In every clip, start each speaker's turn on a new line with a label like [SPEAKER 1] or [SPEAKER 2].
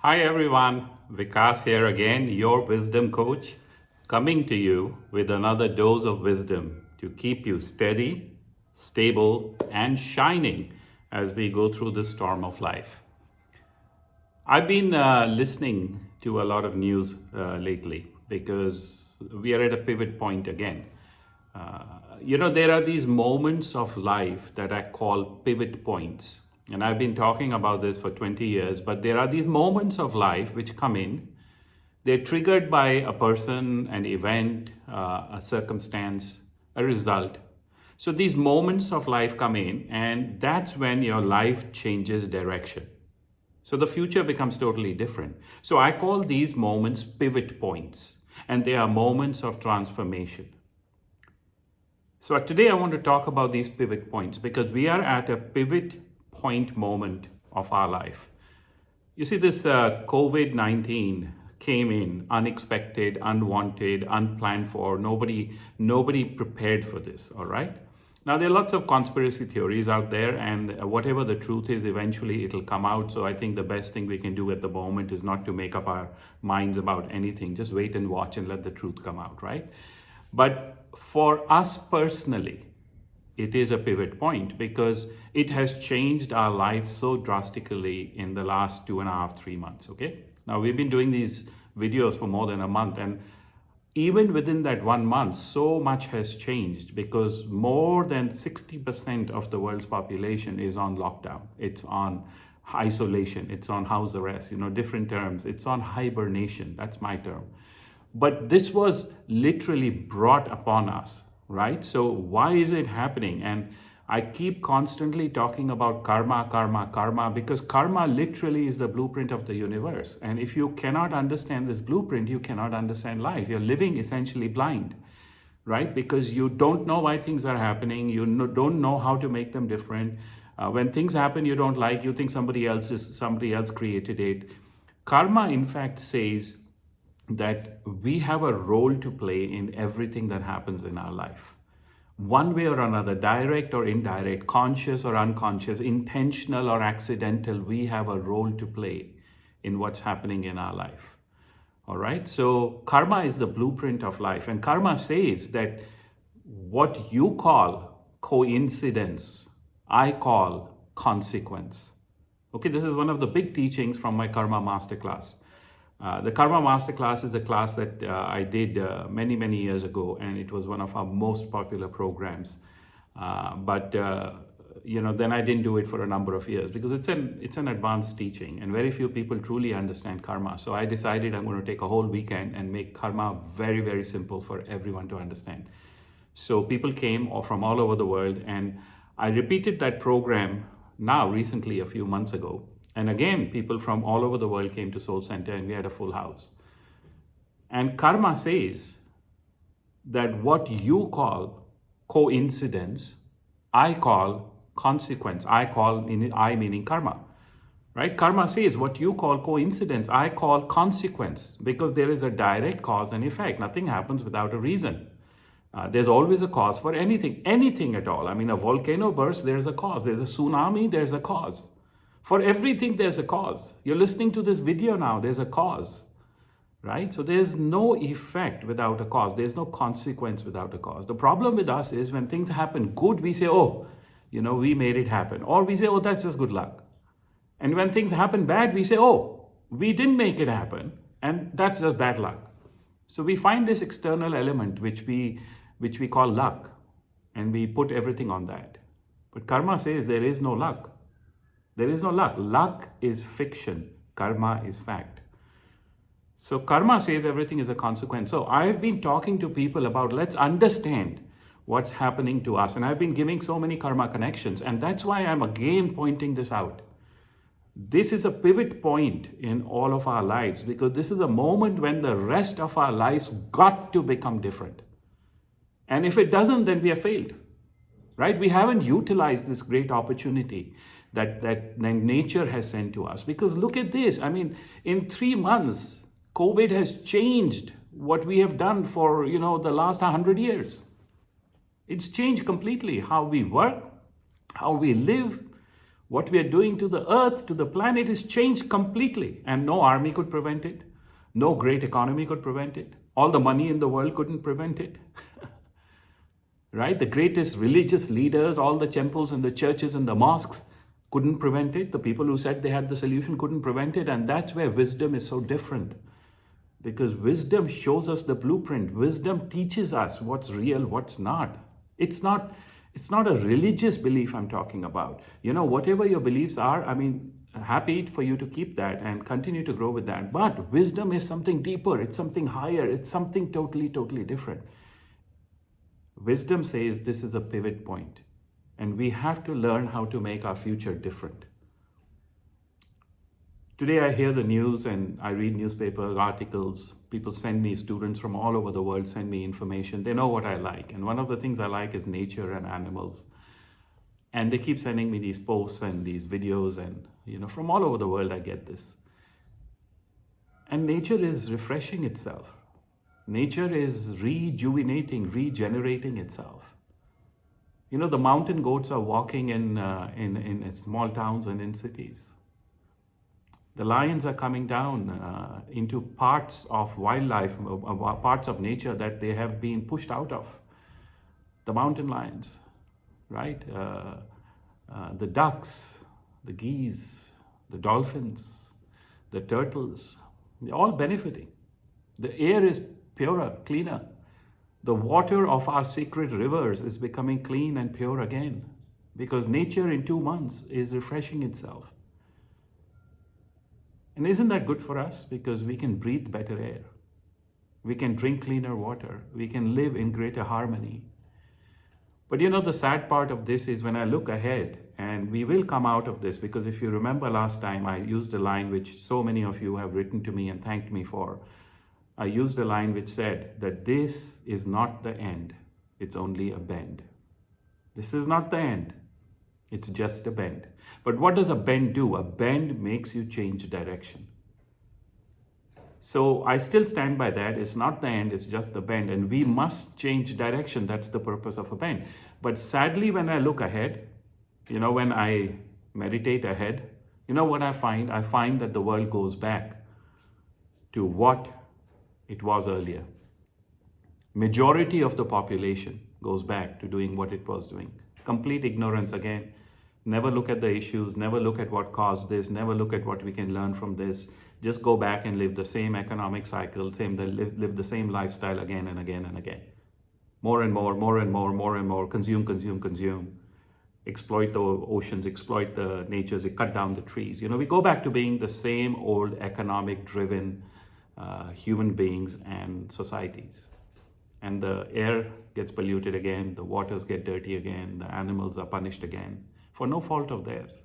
[SPEAKER 1] Hi everyone, Vikas here again, your wisdom coach, coming to you with another dose of wisdom to keep you steady, stable, and shining as we go through the storm of life. I've been listening to a lot of news lately because we are at a pivot point again. There are these moments of life that I call pivot points. And I've been talking about this for 20 years, but there are these moments of life which come in. They're triggered by a person, an event, a circumstance, a result. So these moments of life come in, and that's when your life changes direction. So the future becomes totally different. So I call these moments pivot points, and they are moments of transformation. So today I want to talk about these pivot points because we are at a pivot point moment of our life. You see, this COVID-19 came in unexpected, unwanted, unplanned for. Nobody prepared for this, all right? Now, there are lots of conspiracy theories out there, and whatever the truth is, eventually it'll come out. So I think the best thing we can do at the moment is not to make up our minds about anything. Just wait and watch and let the truth come out, right? But for us personally, it is a pivot point because it has changed our life so drastically in the last 2.5, 3 months, okay? Now, we've been doing these videos for more than a month, and even within that 1 month, so much has changed because more than 60% of the world's population is on lockdown. It's on isolation, it's on house arrest, different terms. It's on hibernation, that's my term. But this was literally brought upon us, right? So why is it happening? And I keep constantly talking about karma, because karma literally is the blueprint of the universe. And if you cannot understand this blueprint, you cannot understand life. You're living essentially blind, right? Because you don't know why things are happening. You don't know how to make them different. When things happen you don't like, you think somebody else created it. Karma, in fact, says that we have a role to play in everything that happens in our life. One way or another, direct or indirect, conscious or unconscious, intentional or accidental, we have a role to play in what's happening in our life. All right? So karma is the blueprint of life. And karma says that what you call coincidence, I call consequence. Okay, this is one of the big teachings from my Karma Masterclass. The Karma Masterclass is a class that I did many years ago, and it was one of our most popular programs. But then I didn't do it for a number of years because it's an advanced teaching, and very few people truly understand karma. So I decided I'm going to take a whole weekend and make karma very, very simple for everyone to understand. So people came from all over the world, and I repeated that program now recently, a few months ago. And again, people from all over the world came to SoulCentre, and we had a full house. And karma says that what you call coincidence, I call consequence. I meaning karma, right? Karma says what you call coincidence, I call consequence, because there is a direct cause and effect. Nothing happens without a reason. There's always a cause for anything at all. I mean, a volcano bursts, there's a cause. There's a tsunami, there's a cause. For everything, there's a cause. You're listening to this video now, there's a cause, right? So there's no effect without a cause. There's no consequence without a cause. The problem with us is when things happen good, we say, oh, we made it happen. Or we say, oh, that's just good luck. And when things happen bad, we say, oh, we didn't make it happen. And that's just bad luck. So we find this external element, which we call luck, and we put everything on that. But karma says there is no luck. There is no luck. Luck is fiction. Karma is fact. So karma says everything is a consequence. So I've been talking to people about let's understand what's happening to us. And I've been giving so many karma connections. And that's why I'm again pointing this out. This is a pivot point in all of our lives because this is a moment when the rest of our lives got to become different. And if it doesn't, then we have failed, right? We haven't utilized this great opportunity that nature has sent to us. Because look at this. I mean, in 3 months, COVID has changed what we have done for, the last 100 years. It's changed completely how we work, how we live, What we are doing to the earth, to the planet, is changed completely. And no army could prevent it. No great economy could prevent it. All the money in the world couldn't prevent it. Right? The greatest religious leaders, all the temples and the churches and the mosques couldn't prevent it. The people who said they had the solution couldn't prevent it. And that's where wisdom is so different. Because wisdom shows us the blueprint. Wisdom teaches us what's real, what's not. It's not a religious belief I'm talking about. Whatever your beliefs are, happy for you to keep that and continue to grow with that. But wisdom is something deeper. It's something higher. It's something totally, totally different. Wisdom says this is a pivot point, and we have to learn how to make our future different. Today I hear the news and I read newspapers, articles. People send me, students from all over the world send me information. They know what I like. And one of the things I like is nature and animals. And they keep sending me these posts and these videos, and from all over the world I get this. And nature is refreshing itself. Nature is rejuvenating, regenerating itself. The mountain goats are walking in small towns and in cities. The lions are coming down into parts of wildlife, parts of nature that they have been pushed out of. The mountain lions, right? The ducks, the geese, the dolphins, the turtles, they're all benefiting. The air is purer, cleaner. The water of our sacred rivers is becoming clean and pure again, because nature in 2 months is refreshing itself. And isn't that good for us? Because we can breathe better air. We can drink cleaner water. We can live in greater harmony. But the sad part of this is when I look ahead, and we will come out of this, because if you remember last time, I used a line which so many of you have written to me and thanked me for. I used a line which said that this is not the end, it's only a bend. This is not the end, it's just a bend. But what does a bend do? A bend makes you change direction. So I still stand by that. It's not the end, it's just the bend. And we must change direction. That's the purpose of a bend. But sadly, when I look ahead, when I meditate ahead, what I find? I find that the world goes back to what it was earlier. Majority of the population goes back to doing what it was doing. Complete ignorance again. Never look at the issues, never look at what caused this, never look at what we can learn from this. Just go back and live the same economic cycle, live the same lifestyle again and again and again. More and more, more and more, more and more, consume, consume, consume. Exploit the oceans, exploit the natures, cut down the trees. We go back to being the same old economic-driven human beings and societies. And the air gets polluted again, the waters get dirty again, the animals are punished again, for no fault of theirs.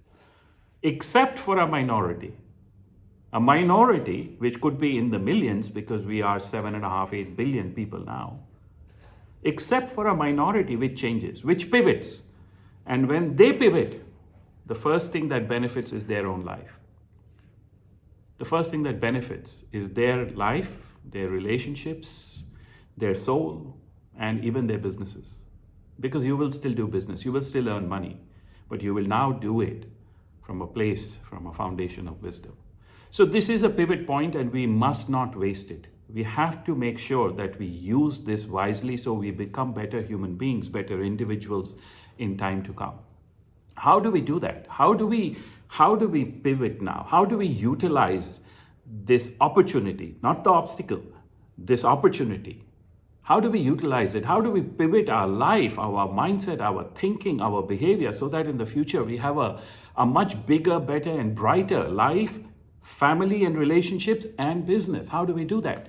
[SPEAKER 1] Except for a minority. A minority, which could be in the millions, because we are 7.5, 8 billion people now. Except for a minority which changes, which pivots. And when they pivot, the first thing that benefits is their own life. The first thing that benefits is their life, their relationships, their soul, and even their businesses. Because you will still do business, you will still earn money, but you will now do it from a place, from a foundation of wisdom. So this is a pivot point, and we must not waste it. We have to make sure that we use this wisely so we become better human beings, better individuals in time to come. How do we do that? How do we pivot now? How do we utilize this opportunity, not the obstacle, this opportunity? How do we utilize it? How do we pivot our life, our mindset, our thinking, our behavior, so that in the future we have a much bigger, better, and brighter life, family and relationships, and business? How do we do that?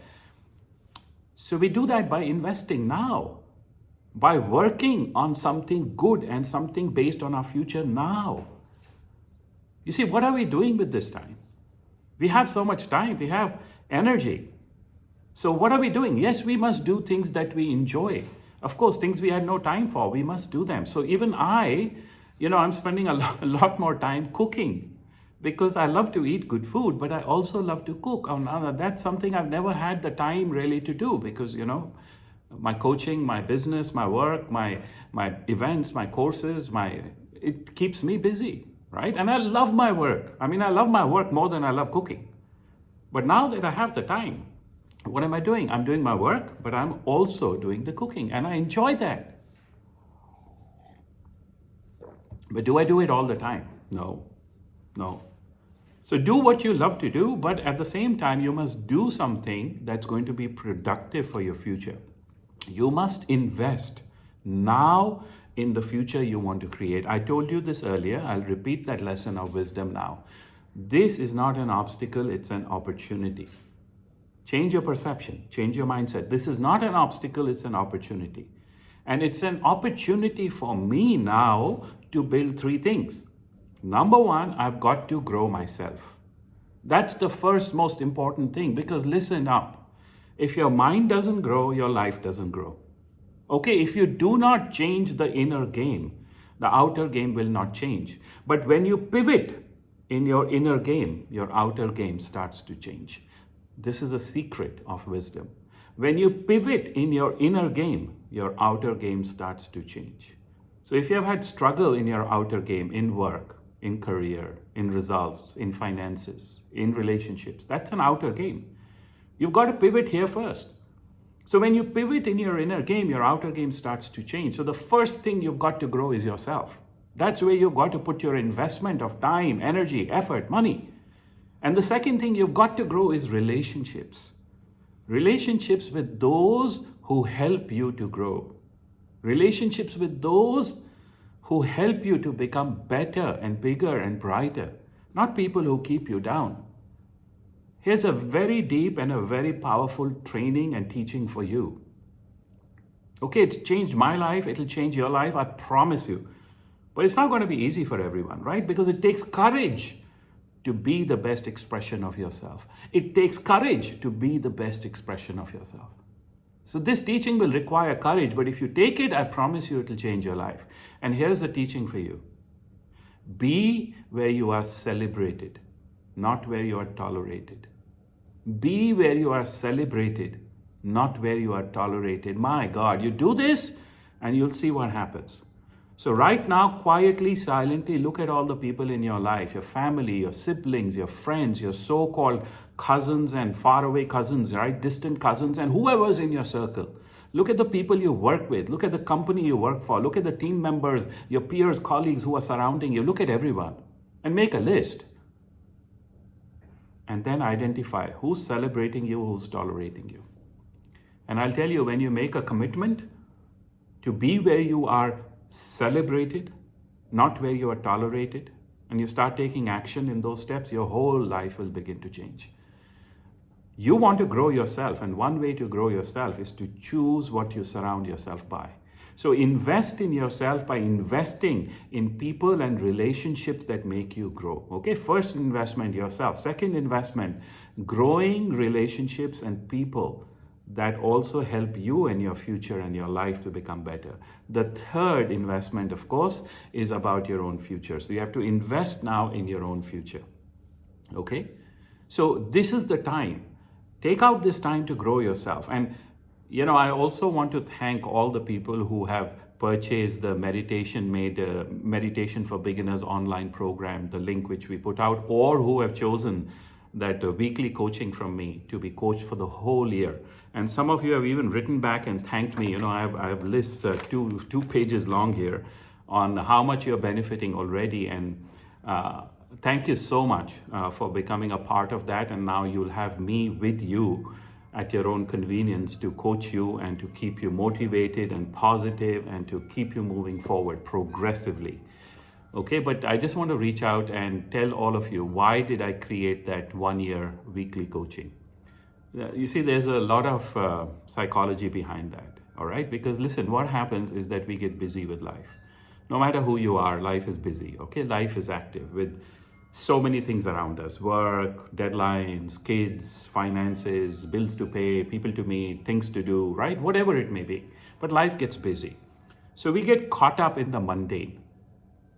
[SPEAKER 1] So we do that by investing now, by working on something good and something based on our future now. You see, what are we doing with this time? We have so much time, we have energy. So what are we doing? Yes, we must do things that we enjoy. Of course, things we had no time for, we must do them. So even I'm spending a lot more time cooking, because I love to eat good food, but I also love to cook. That's something I've never had the time really to do, because, my coaching, my business, my work, my events, my courses, it keeps me busy, right? And I love my work. I mean, I love my work more than I love cooking. But now that I have the time, what am I doing? I'm doing my work, but I'm also doing the cooking, and I enjoy that. But do I do it all the time? No, no. So do what you love to do, but at the same time, you must do something that's going to be productive for your future. You must invest now in the future you want to create. I told you this earlier. I'll repeat that lesson of wisdom now. This is not an obstacle, it's an opportunity. Change your perception, change your mindset. This is not an obstacle, it's an opportunity. And it's an opportunity for me now to build three things. Number one, I've got to grow myself. That's the first most important thing, because listen up. If your mind doesn't grow, your life doesn't grow. Okay, if you do not change the inner game, the outer game will not change. But when you pivot in your inner game, your outer game starts to change. This is a secret of wisdom. When you pivot in your inner game, your outer game starts to change. So if you have had struggle in your outer game, in work, in career, in results, in finances, in relationships, that's an outer game. You've got to pivot here first. So when you pivot in your inner game, your outer game starts to change. So the first thing you've got to grow is yourself. That's where you've got to put your investment of time, energy, effort, money. And the second thing you've got to grow is relationships. Relationships with those who help you to grow. Relationships with those who help you to become better and bigger and brighter, not people who keep you down. Here's a very deep and a very powerful training and teaching for you. Okay, it's changed my life, it'll change your life, I promise you. But it's not going to be easy for everyone, right? Because it takes courage to be the best expression of yourself. It takes courage to be the best expression of yourself. So this teaching will require courage, but if you take it, I promise you it'll change your life. And here's the teaching for you. Be where you are celebrated, not where you are tolerated. Be where you are celebrated, not where you are tolerated. My God, you do this and you'll see what happens. So right now, quietly, silently, look at all the people in your life, your family, your siblings, your friends, your so-called cousins and faraway cousins, right? Distant cousins and whoever's in your circle. Look at the people you work with. Look at the company you work for. Look at the team members, your peers, colleagues who are surrounding you. Look at everyone and make a list. And then identify who's celebrating you, who's tolerating you. And I'll tell you, when you make a commitment to be where you are celebrated, not where you are tolerated, and you start taking action in those steps, your whole life will begin to change. You want to grow yourself, and one way to grow yourself is to choose what you surround yourself by. So invest in yourself by investing in people and relationships that make you grow. Okay, first investment, yourself. Second investment, growing relationships and people that also help you in your future and your life to become better. The third investment, of course, is about your own future. So you have to invest now in your own future. Okay? So this is the time. Take out this time to grow yourself. And, you know, I also want to thank all the people who have purchased the Meditation for Beginners online program, the link which we put out, or who have chosen that weekly coaching from me to be coached for the whole year. And some of you have even written back and thanked me. You know, I have lists two pages long here on how much you're benefiting already. And thank you so much for becoming a part of that. And now you'll have me with you at your own convenience to coach you and to keep you motivated and positive and to keep you moving forward progressively. Okay, but I just want to reach out and tell all of you, why did I create that 1 year weekly coaching? You see, there's a lot of psychology behind that, all right? Because listen, what happens is that we get busy with life. No matter who you are, life is busy, okay? Life is active with so many things around us: work, deadlines, kids, finances, bills to pay, people to meet, things to do, right? Whatever it may be. But life gets busy. So we get caught up in the mundane,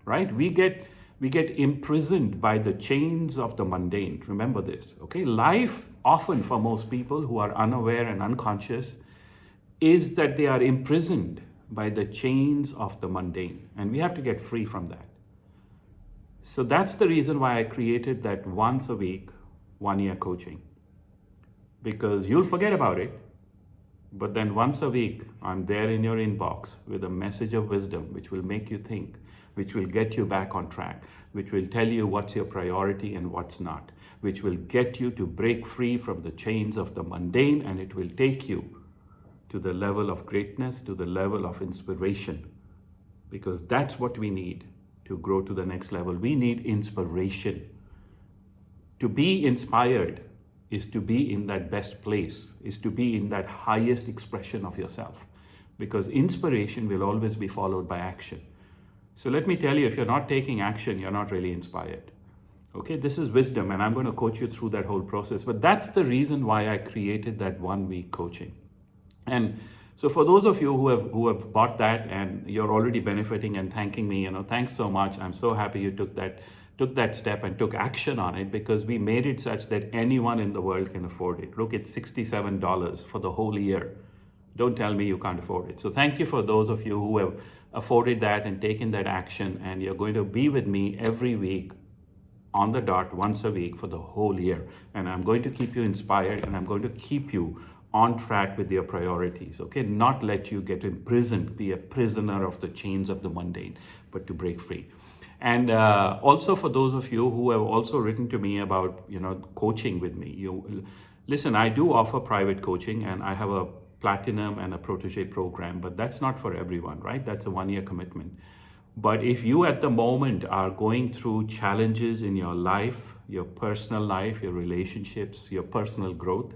[SPEAKER 1] right? We get imprisoned by the chains of the mundane. Remember this, okay? Life, often for most people who are unaware and unconscious, is that they are imprisoned by the chains of the mundane. And we have to get free from that. So that's the reason why I created that once a week, 1 year coaching, because you'll forget about it. But then once a week, I'm there in your inbox with a message of wisdom, which will make you think, which will get you back on track, which will tell you what's your priority and what's not, which will get you to break free from the chains of the mundane, and it will take you to the level of greatness, to the level of inspiration, because that's what we need to grow to the next level. We need inspiration. To be inspired is to be in that best place, is to be in that highest expression of yourself, because inspiration will always be followed by action. So let me tell you, if you're not taking action, you're not really inspired. Okay, this is wisdom, and I'm going to coach you through that whole process. But that's the reason why I created that 1 week coaching. And so for those of you who have bought that and you're already benefiting and thanking me, thanks so much. I'm so happy you took that step and took action on it, because we made it such that anyone in the world can afford it. Look, it's $67 for the whole year. Don't tell me you can't afford it. So thank you for those of you who have afforded that and taken that action, and you're going to be with me every week on the dot, once a week for the whole year. And I'm going to keep you inspired, and I'm going to keep you on track with your priorities, okay? Not let you get imprisoned, be a prisoner of the chains of the mundane, but to break free. And also for those of you who have also written to me about, coaching with me, listen, I do offer private coaching, and I have a platinum and a protege program, but that's not for everyone, right? That's a 1 year commitment. But if you at the moment are going through challenges in your life, your personal life, your relationships, your personal growth,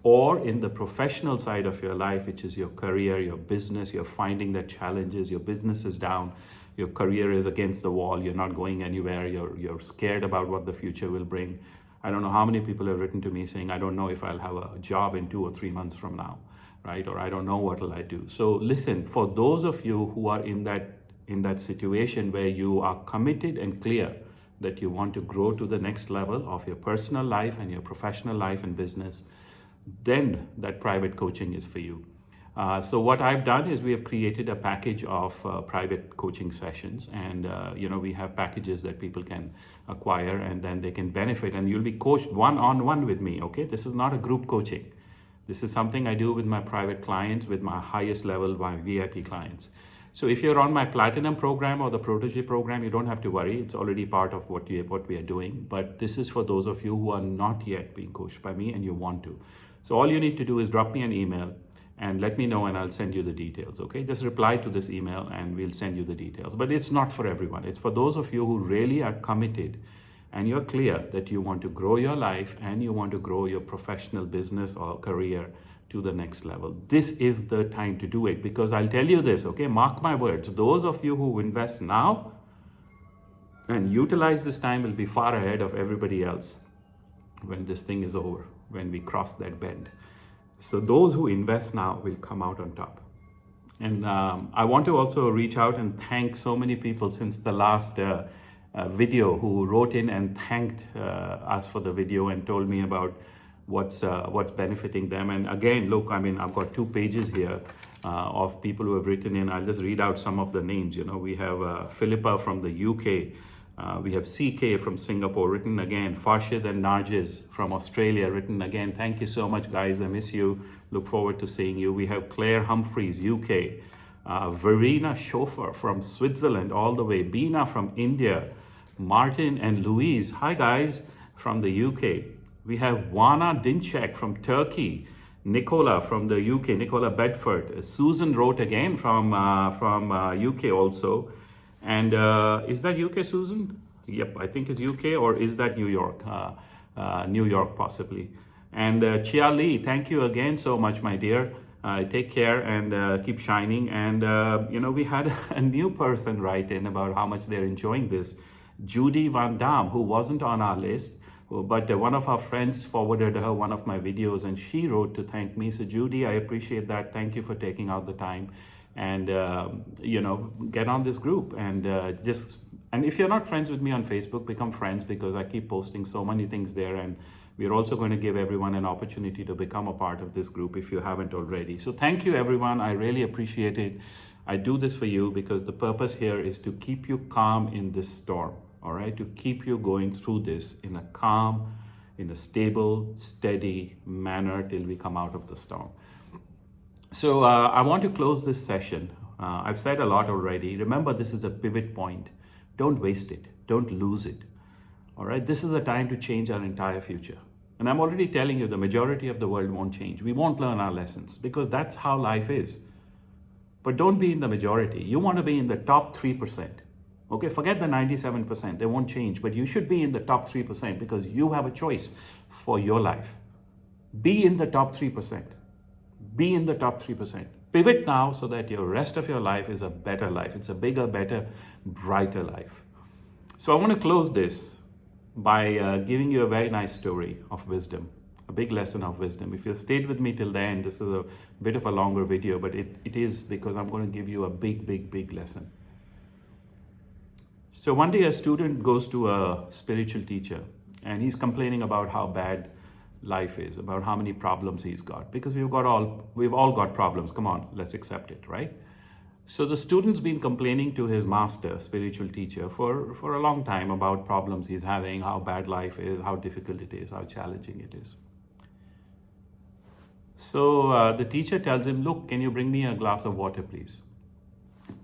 [SPEAKER 1] or in the professional side of your life, which is your career, your business, you're finding that challenges, your business is down, your career is against the wall, you're not going anywhere, you're scared about what the future will bring. I don't know how many people have written to me saying, I don't know if I'll have a job in 2 or 3 months from now, right? Or I don't know what will I do. So listen, for those of you who are in that situation where you are committed and clear that you want to grow to the next level of your personal life and your professional life and business, then that private coaching is for you. So what I've done is we have created a package of private coaching sessions, and we have packages that people can acquire, and then they can benefit, and you'll be coached one-on-one with me, okay? This is not a group coaching. This is something I do with my private clients, with my highest level, my VIP clients. So if you're on my platinum program or the protege program, you don't have to worry. It's already part of what we are doing. But this is for those of you who are not yet being coached by me and you want to. So all you need to do is drop me an email and let me know, and I'll send you the details, okay? Just reply to this email and we'll send you the details. But it's not for everyone. It's for those of you who really are committed and you're clear that you want to grow your life and you want to grow your professional business or career to the next level. This is the time to do it, because I'll tell you this, okay? Mark my words. Those of you who invest now and utilize this time will be far ahead of everybody else when this thing is over, when we cross that bend. So those who invest now will come out on top. And I want to also reach out and thank so many people since the last video who wrote in and thanked us for the video and told me about what's benefiting them. And again, look, I mean, I've got 2 pages here of people who have written in. I'll just read out some of the names. We have Philippa from the UK. We have CK from Singapore, written again. Farshid and Nargis from Australia, written again. Thank you so much, guys. I miss you. Look forward to seeing you. We have Claire Humphreys, UK. Verena Schofer from Switzerland, all the way. Bina from India. Martin and Louise, hi guys, from the UK. We have Wana Dinchek from Turkey. Nicola from the UK, Nicola Bedford. Susan wrote again from UK also. And is that UK, Susan? Yep, I think it's UK, or is that New York? New York, possibly. And Chia Lee, thank you again so much, my dear. Take care and keep shining. And, we had a new person write in about how much they're enjoying this. Judy Van Dam, who wasn't on our list, but one of our friends forwarded her one of my videos, and she wrote to thank me. So Judy, I appreciate that. Thank you for taking out the time. And get on this group, and if you're not friends with me on Facebook, become friends, because I keep posting so many things there, and we're also going to give everyone an opportunity to become a part of this group if you haven't already. So thank you, everyone. I really appreciate it. I do this for you because the purpose here is to keep you calm in this storm, all right, to keep you going through this in a calm, in a stable, steady manner till we come out of the storm. So I want to close this session. I've said a lot already. Remember, this is a pivot point. Don't waste it. Don't lose it. All right, this is a time to change our entire future. And I'm already telling you, the majority of the world won't change. We won't learn our lessons because that's how life is. But don't be in the majority. You want to be in the top 3%. Okay, forget the 97%. They won't change. But you should be in the top 3% because you have a choice for your life. Be in the top 3%. Be in the top 3%. Pivot now so that your rest of your life is a better life. It's a bigger, better, brighter life. So I want to close this by giving you a very nice story of wisdom, a big lesson of wisdom. If you stayed with me till the end, this is a bit of a longer video, but it is because I'm going to give you a big, big, big lesson. So one day a student goes to a spiritual teacher and he's complaining about how bad life is, about how many problems he's got, because we've all got problems. Come on, let's accept it, right? So the student's been complaining to his master, spiritual teacher, for a long time about problems he's having, how bad life is, how difficult it is, how challenging it is. So the teacher tells him, look, can you bring me a glass of water, please?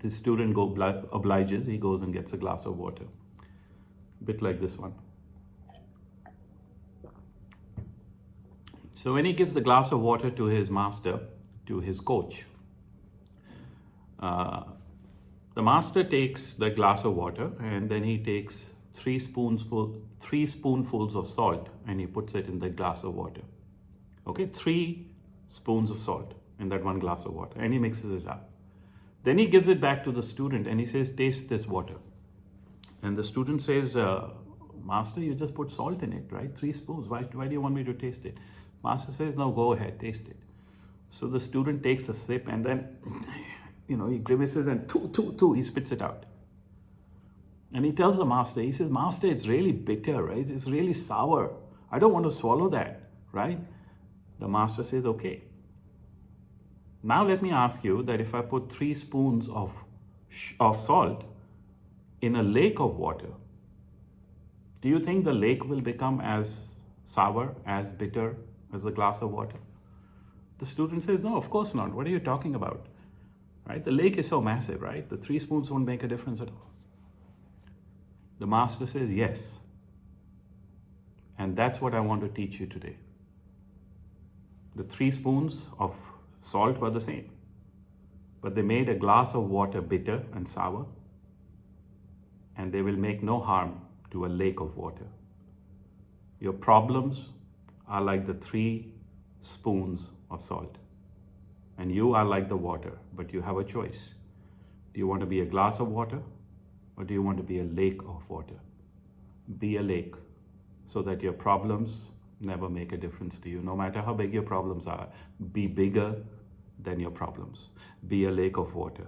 [SPEAKER 1] The student obliges. He goes and gets a glass of water, a bit like this one. So when he gives the glass of water to his master, to his coach, the master takes the glass of water and then he takes three spoonfuls of salt and he puts it in the glass of water. Okay, 3 spoons of salt in that one glass of water, and he mixes it up. Then he gives it back to the student and he says, taste this water. And the student says, Master, you just put salt in it, right? 3 spoons. Why do you want me to taste it? Master says, no, go ahead, taste it. So the student takes a sip and then, he grimaces and he spits it out. And he tells the master, he says, Master, it's really bitter, right? It's really sour. I don't want to swallow that, right? The master says, okay. Now let me ask you that if I put 3 spoons of salt in a lake of water, do you think the lake will become as sour, as bitter as a glass of water? The student says, no, of course not. What are you talking about? Right? The lake is so massive, right? The 3 spoons won't make a difference at all. The master says, yes. And that's what I want to teach you today. The 3 spoons of salt were the same, but they made a glass of water bitter and sour, and they will make no harm to a lake of water. Your problems are like the 3 spoons of salt, and you are like the water, but you have a choice. Do you want to be a glass of water, or do you want to be a lake of water? Be a lake so that your problems never make a difference to you. No matter how big your problems are, be bigger than your problems. Be a lake of water.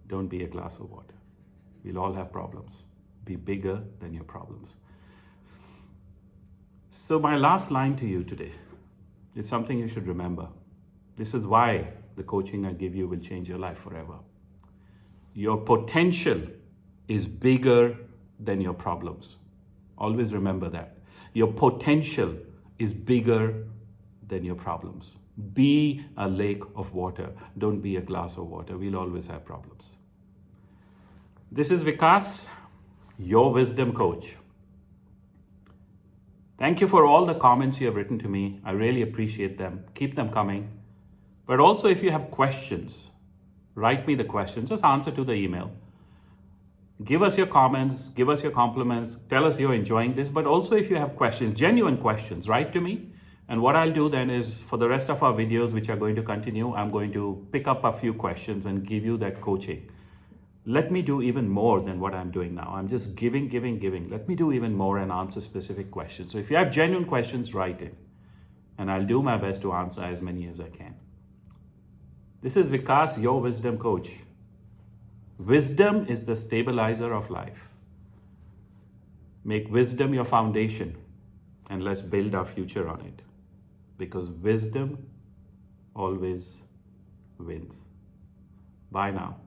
[SPEAKER 1] Don't be a glass of water. We'll all have problems. Be bigger than your problems. So my last line to you today is something you should remember. This is why the coaching I give you will change your life forever. Your potential is bigger than your problems. Always remember that. Your potential is bigger than your problems. Be a lake of water. Don't be a glass of water. We'll always have problems. This is Vikas, your wisdom coach. Thank you for all the comments you have written to me. I really appreciate them. Keep them coming. But also, if you have questions, write me the questions. Just answer to the email. Give us your comments, give us your compliments, tell us you're enjoying this. But also, if you have questions, genuine questions, write to me. And what I'll do then is, for the rest of our videos, which are going to continue, I'm going to pick up a few questions and give you that coaching. Let me do even more than what I'm doing now. I'm just giving. Let me do even more and answer specific questions. So if you have genuine questions, write it. And I'll do my best to answer as many as I can. This is Vikas, your wisdom coach. Wisdom is the stabilizer of life. Make wisdom your foundation and let's build our future on it. Because wisdom always wins. Bye now.